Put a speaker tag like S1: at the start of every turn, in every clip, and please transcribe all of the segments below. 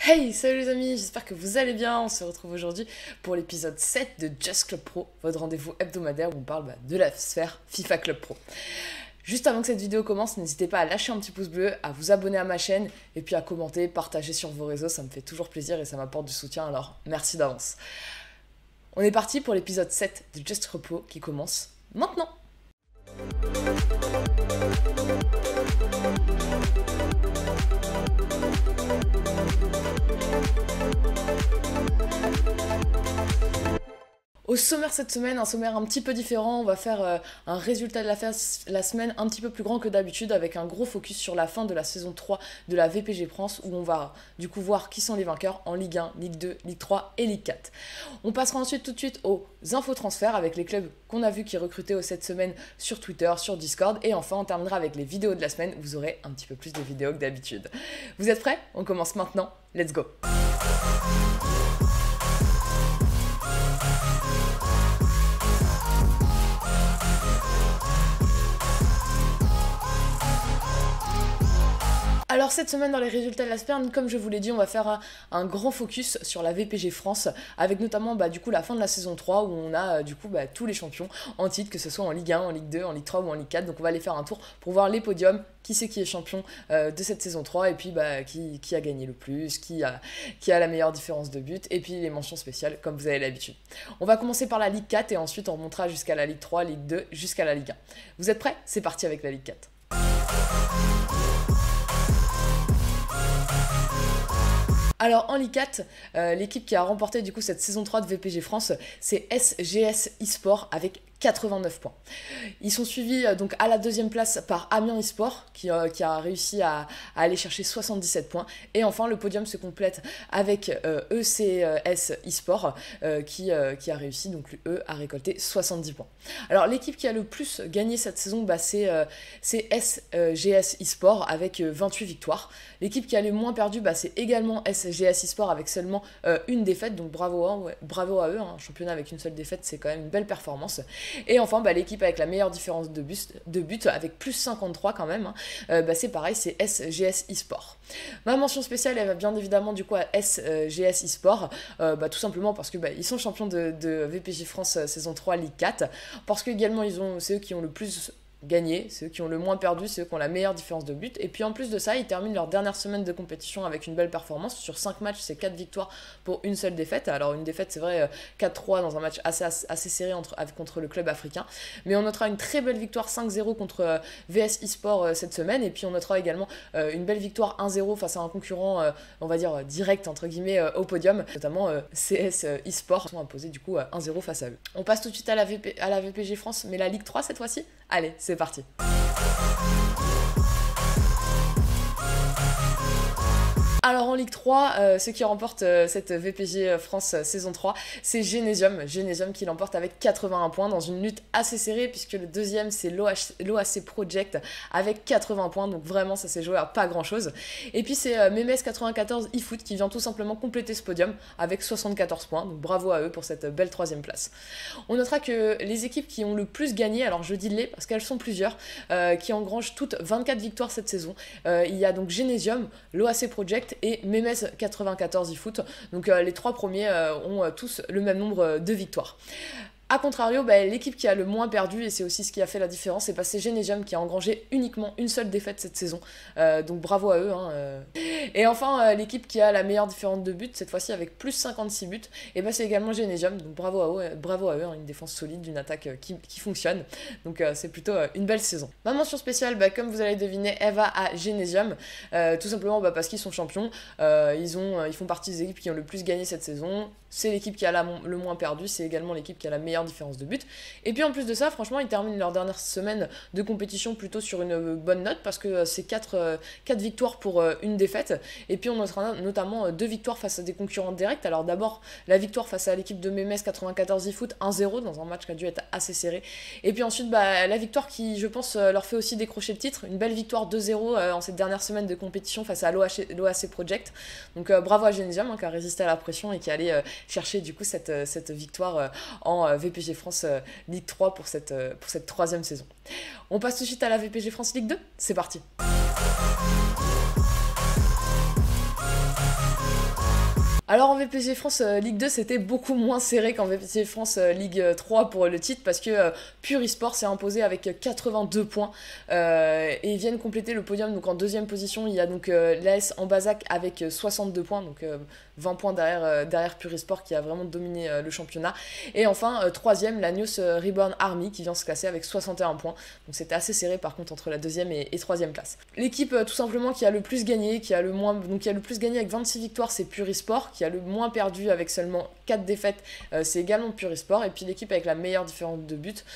S1: Hey, salut les amis, j'espère que vous allez bien. On se retrouve aujourd'hui pour l'épisode 7 de Just Club Pro, votre rendez-vous hebdomadaire où on parle de la sphère FIFA Club Pro. Juste avant que cette vidéo commence, n'hésitez pas à lâcher un petit pouce bleu, à vous abonner à ma chaîne et puis à commenter, partager sur vos réseaux, ça me fait toujours plaisir et ça m'apporte du soutien, alors merci d'avance. On est parti pour l'épisode 7 de Just Club Pro qui commence maintenant. Au sommaire cette semaine, un sommaire un petit peu différent, on va faire un résultat de la semaine un petit peu plus grand que d'habitude avec un gros focus sur la fin de la saison 3 de la VPG France où on va du coup voir qui sont les vainqueurs en Ligue 1, Ligue 2, Ligue 3 et Ligue 4. On passera ensuite tout de suite aux infos transferts avec les clubs qu'on a vu qui recrutaient cette semaine sur Twitter, sur Discord et enfin on terminera avec les vidéos de la semaine, vous aurez un petit peu plus de vidéos que d'habitude. Vous êtes prêts? On commence maintenant, let's go! Alors cette semaine dans les résultats de la semaine, comme je vous l'ai dit, on va faire un grand focus sur la VPG France avec notamment du coup la fin de la saison 3 où on a tous les champions en titre, que ce soit en Ligue 1, en Ligue 2, en Ligue 3 ou en Ligue 4. Donc on va aller faire un tour pour voir les podiums, qui c'est qui est champion de cette saison 3 et puis qui a gagné le plus, qui a la meilleure différence de but et puis les mentions spéciales comme vous avez l'habitude. On va commencer par la Ligue 4 et ensuite on remontera jusqu'à la Ligue 3, Ligue 2, jusqu'à la Ligue 1. Vous êtes prêts? C'est parti avec la Ligue 4. Alors en Ligue 4, l'équipe qui a remporté du coup cette saison 3 de VPG France, c'est SGS eSport avec 89 points. Ils sont suivis donc à la deuxième place par Amiens eSport qui a réussi à aller chercher 77 points. Et enfin le podium se complète avec ECS eSport qui a réussi donc à récolter 70 points. Alors l'équipe qui a le plus gagné cette saison c'est SGS eSport avec 28 victoires. L'équipe qui a le moins perdu c'est également SGS eSport avec seulement une défaite, donc bravo à eux, un championnat avec une seule défaite c'est quand même une belle performance. Et enfin l'équipe avec la meilleure différence de but avec plus 53 quand même, c'est pareil, c'est SGS eSport. Ma mention spéciale elle va bien évidemment du coup à SGS eSport, tout simplement parce que ils sont champions de VPG France saison 3 Ligue 4, parce que également c'est eux qui ont le plus gagné, ceux qui ont le moins perdu, ceux qui ont la meilleure différence de but. Et puis en plus de ça, ils terminent leur dernière semaine de compétition avec une belle performance. Sur 5 matchs, c'est 4 victoires pour une seule défaite. Alors une défaite, c'est vrai, 4-3 dans un match assez serré contre le club africain. Mais on notera une très belle victoire 5-0 contre VS eSport cette semaine. Et puis on notera également une belle victoire 1-0 face à un concurrent, on va dire, direct, entre guillemets, au podium. Notamment CS eSport sont imposés du coup 1-0 face à eux. On passe tout de suite à la VPG France, mais la Ligue 3 cette fois-ci. Allez, c'est parti. Alors en Ligue 3, ceux qui remportent cette VPG France saison 3, c'est Genesium qui l'emporte avec 81 points dans une lutte assez serrée puisque le deuxième c'est l'OAC Project avec 80 points, donc vraiment ça s'est joué à pas grand chose. Et puis c'est Memes 94 eFoot qui vient tout simplement compléter ce podium avec 74 points, donc bravo à eux pour cette belle troisième place. On notera que les équipes qui ont le plus gagné, alors je dis les parce qu'elles sont plusieurs, qui engrangent toutes 24 victoires cette saison. Il y a donc Genesium, l'OAC Project et Memes 94 eFoot. Donc les trois premiers ont tous le même nombre de victoires. A contrario, l'équipe qui a le moins perdu, et c'est aussi ce qui a fait la différence, c'est Genesium qui a engrangé uniquement une seule défaite cette saison. Donc bravo à eux. Et enfin, l'équipe qui a la meilleure différence de but, cette fois-ci avec plus 56 buts, et c'est également Genesium. Donc bravo à eux, une défense solide, une attaque qui fonctionne. Donc c'est plutôt une belle saison. Ma mention spéciale, comme vous allez deviner, elle va à Genesium. Tout simplement parce qu'ils sont champions. Ils font partie des équipes qui ont le plus gagné cette saison. C'est l'équipe qui a le moins perdu, c'est également l'équipe qui a la meilleure différence de but. Et puis en plus de ça, franchement, ils terminent leur dernière semaine de compétition plutôt sur une bonne note parce que c'est 4 victoires pour une défaite. Et puis on notera notamment 2 victoires face à des concurrents directs. Alors d'abord, la victoire face à l'équipe de Memes 94 eFoot, 1-0 dans un match qui a dû être assez serré. Et puis ensuite, la victoire qui, je pense, leur fait aussi décrocher le titre. Une belle victoire 2-0 en cette dernière semaine de compétition face à l'OAC Project. Donc bravo à Genesium qui a résisté à la pression et qui allait chercher du coup cette victoire en VPG France Ligue 3 pour cette troisième saison. On passe tout de suite à la VPG France Ligue 2, c'est parti. Alors en VPG France Ligue 2, c'était beaucoup moins serré qu'en VPG France Ligue 3 pour le titre, parce que Pure eSport s'est imposé avec 82 points et ils viennent compléter le podium. Donc en deuxième position, il y a donc l'AS Ambazac avec 62 points, donc 20 points derrière Pure eSport qui a vraiment dominé le championnat. Et enfin, troisième, la News Reborn Army qui vient se classer avec 61 points. Donc c'était assez serré par contre entre la deuxième et troisième place. L'équipe tout simplement qui a le plus gagné, qui a le plus gagné avec 26 victoires, c'est Pure eSport, qui a le moins perdu avec seulement 4 défaites, c'est également Pure eSport. Et puis l'équipe avec la meilleure différence de but,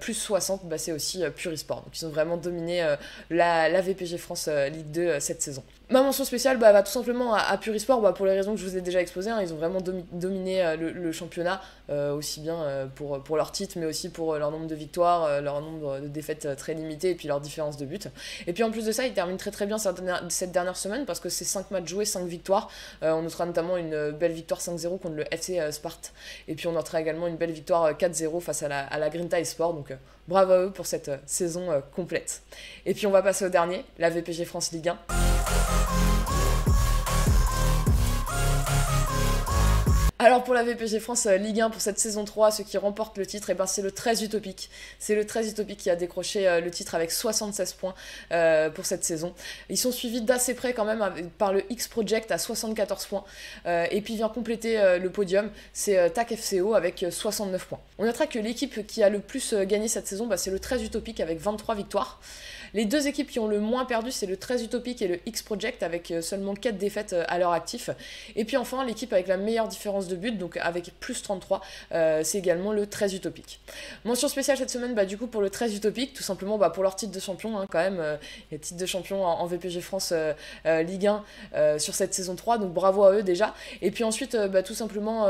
S1: plus 60, bah, c'est aussi Pure eSport. Donc ils ont vraiment dominé la VPG France Ligue 2 cette saison. Ma mention spéciale va tout simplement à Pure eSport, pour les raisons que je vous ai déjà exposées. Ils ont vraiment dominé le championnat, aussi bien pour leur titre, mais aussi pour leur nombre de victoires, leur nombre de défaites très limité, et puis leur différence de but. Et puis en plus de ça, ils terminent très bien cette dernière semaine, parce que c'est 5 matchs joués, 5 victoires. On notera notamment une belle victoire 5-0 contre le FC Sparte. Et puis on notera également une belle victoire 4-0 face à la Grinta eSport. Donc bravo à eux pour cette saison complète. Et puis on va passer au dernier, la VPG France Ligue 1. Alors pour la VPG France Ligue 1 pour cette saison 3, ceux qui remportent le titre, c'est le 13 Utopique. C'est le 13 Utopique qui a décroché le titre avec 76 points pour cette saison. Ils sont suivis d'assez près quand même par le X Project à 74 points. Et puis vient compléter le podium, c'est TAC FCO avec 69 points. On notera que l'équipe qui a le plus gagné cette saison, c'est le 13 Utopique avec 23 victoires. Les deux équipes qui ont le moins perdu, c'est le 13 Utopique et le X Project avec seulement 4 défaites à leur actif. Et puis enfin, l'équipe avec la meilleure différence de but, donc avec plus 33, c'est également le 13 Utopique. Mention spéciale cette semaine, du coup pour le 13 Utopique, tout simplement pour leur titre de champion, quand même, il y a titre de champion en VPG France Ligue 1 sur cette saison 3, donc bravo à eux déjà. Et puis ensuite, tout simplement...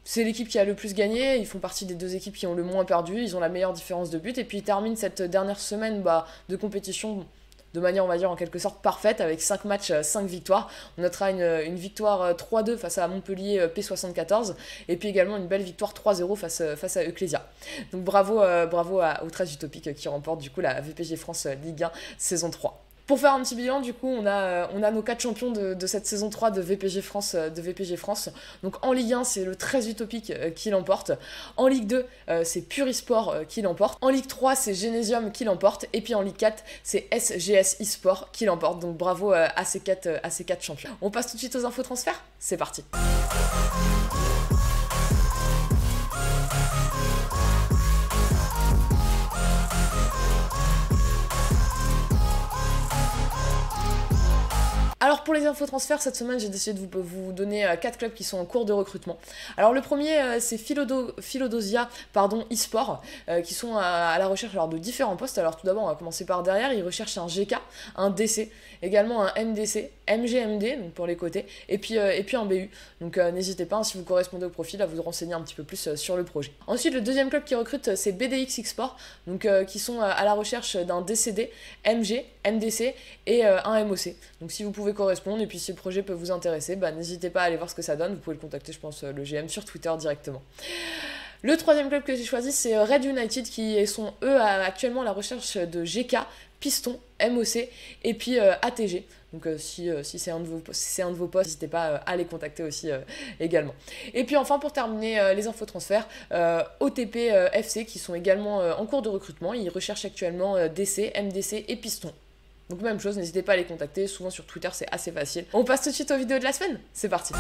S1: c'est l'équipe qui a le plus gagné, ils font partie des deux équipes qui ont le moins perdu, ils ont la meilleure différence de but, et puis ils terminent cette dernière semaine de compétition de manière, on va dire, en quelque sorte parfaite, avec 5 matchs, 5 victoires. On notera une victoire 3-2 face à Montpellier P74, et puis également une belle victoire 3-0 face à Ecclesia. Donc bravo au 13 Utopique qui remporte du coup la VPG France Ligue 1 saison 3. Pour faire un petit bilan, du coup, on a nos 4 champions de cette saison 3 de VPG France. Donc en Ligue 1, c'est le 13 Utopique qui l'emporte. En Ligue 2, c'est Pure eSport qui l'emporte. En Ligue 3, c'est Genesium qui l'emporte. Et puis en Ligue 4, c'est SGS eSport qui l'emporte. Donc bravo à ces 4 champions. On passe tout de suite aux infos transferts. C'est parti. Alors pour les infos transferts, cette semaine j'ai décidé de vous donner 4 clubs qui sont en cours de recrutement. Alors le premier c'est Philodosia eSport qui sont à la recherche de différents postes. Alors tout d'abord on va commencer par derrière, ils recherchent un GK, un DC, également un MDC, MGMD donc pour les côtés, et puis un BU. Donc n'hésitez pas, si vous correspondez au profil, à vous renseigner un petit peu plus sur le projet. Ensuite le deuxième club qui recrute c'est BDX eSport, donc qui sont à la recherche d'un DCD, MG, MDC et un MOC. Donc si vous pouvez correspondre et puis si le projet peut vous intéresser, n'hésitez pas à aller voir ce que ça donne. Vous pouvez le contacter, je pense, le GM sur Twitter directement. Le troisième club que j'ai choisi, c'est Red United qui sont eux actuellement à la recherche de GK, Piston, MOC et puis ATG. Donc si c'est un de vos postes, n'hésitez pas à les contacter aussi également. Et puis enfin pour terminer les infos transferts, OTP FC qui sont également en cours de recrutement. Ils recherchent actuellement DC, MDC et Piston. Donc même chose, n'hésitez pas à les contacter, souvent sur Twitter c'est assez facile. On passe tout de suite aux vidéos de la semaine, c'est parti.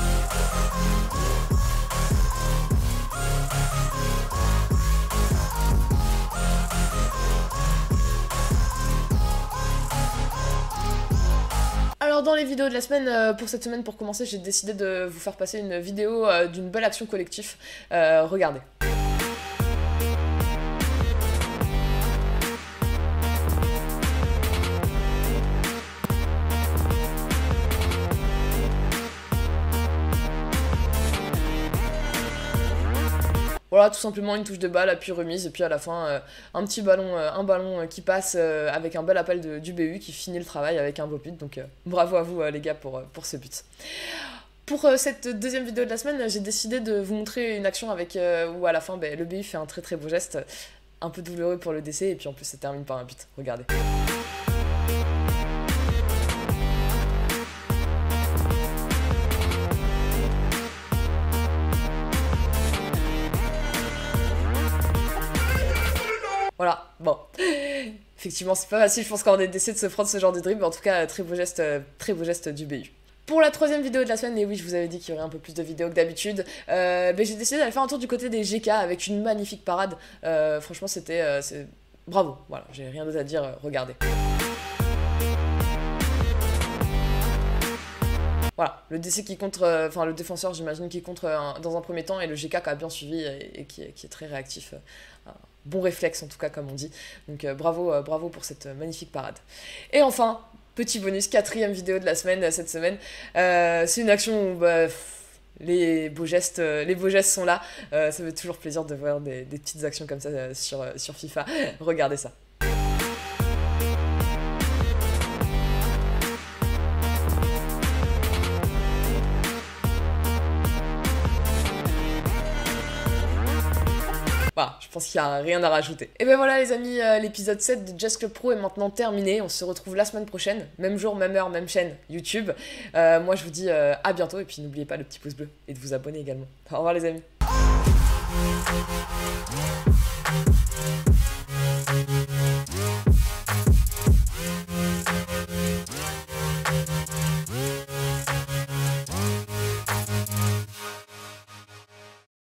S1: Alors dans les vidéos de la semaine, pour cette semaine pour commencer, j'ai décidé de vous faire passer une vidéo d'une belle action collective. Regardez. Voilà, tout simplement une touche de balle, puis remise, et puis à la fin, un petit ballon, qui passe avec un bel appel du BU qui finit le travail avec un beau but. Donc bravo à vous les gars pour ce but. Pour cette deuxième vidéo de la semaine, j'ai décidé de vous montrer une action avec où à la fin le BU fait un très très beau geste, un peu douloureux pour le DC, et puis en plus ça termine par un but. Regardez. Voilà, bon. Effectivement, c'est pas facile, je pense, quand on est décès de se prendre ce genre de dribble, mais en tout cas, très beau geste du BU. Pour la troisième vidéo de la semaine, et oui, je vous avais dit qu'il y aurait un peu plus de vidéos que d'habitude, j'ai décidé d'aller faire un tour du côté des GK avec une magnifique parade. Franchement, c'était... bravo, voilà, j'ai rien d'autre à dire, regardez. Voilà, le DC qui contre, enfin le défenseur j'imagine qui contre dans un premier temps et le GK qui a bien suivi et qui est très réactif. Bon réflexe en tout cas comme on dit. Donc bravo pour cette magnifique parade. Et enfin, petit bonus, quatrième vidéo de la semaine cette semaine. C'est une action où les beaux gestes sont là. Ça fait toujours plaisir de voir des petites actions comme ça sur FIFA. Regardez ça. Voilà, je pense qu'il n'y a rien à rajouter. Et ben voilà les amis, l'épisode 7 de Just Club Pro est maintenant terminé. On se retrouve la semaine prochaine, même jour, même heure, même chaîne YouTube. Moi je vous dis à bientôt et puis n'oubliez pas le petit pouce bleu et de vous abonner également. Au revoir les amis.